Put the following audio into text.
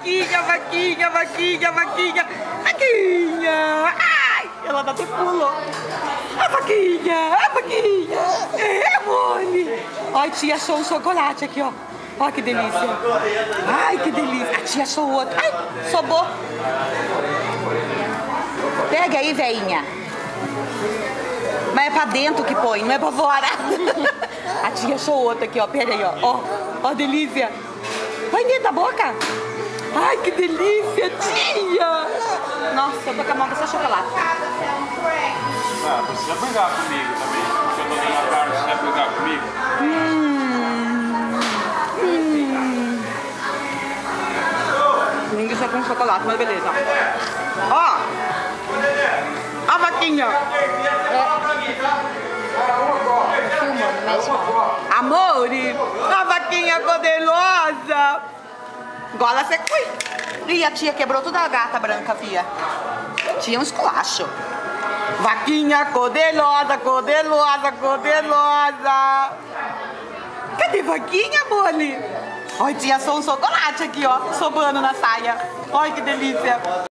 vaquinha, vaquinha, vaquinha, vaquinha, vaquinha. Ai, ela dá até pulo. A vaquinha, a vaquinha. É, mole. Ó, a tia achou um chocolate aqui, ó. Ó, que delícia. Ai, que delícia. A tia achou outro. Ai, sobrou. Pega aí, veinha. Mas é pra dentro que põe, não é pra fora. A tia achou outro aqui, ó. Pera aí, ó. Ó, ó, delícia. Vai dentro da boca. Ai, que delícia, tia. Nossa, eu tô com a mão dessa chocolate. Ah, precisa brigar comigo também. Se eu tô dando a carne, você vai brigar comigo? Linguiça com chocolate, mas beleza. Ó, a vaquinha. Amore, a vaquinha poderosa. Gola você. Ui. Ih, a tia quebrou toda a gata branca, fia. Tinha um esculacho. Vaquinha codelosa, codelosa, codelosa. Cadê vaquinha, Mole? Olha, tinha só um chocolate aqui, ó, sobrando na saia. Olha que delícia.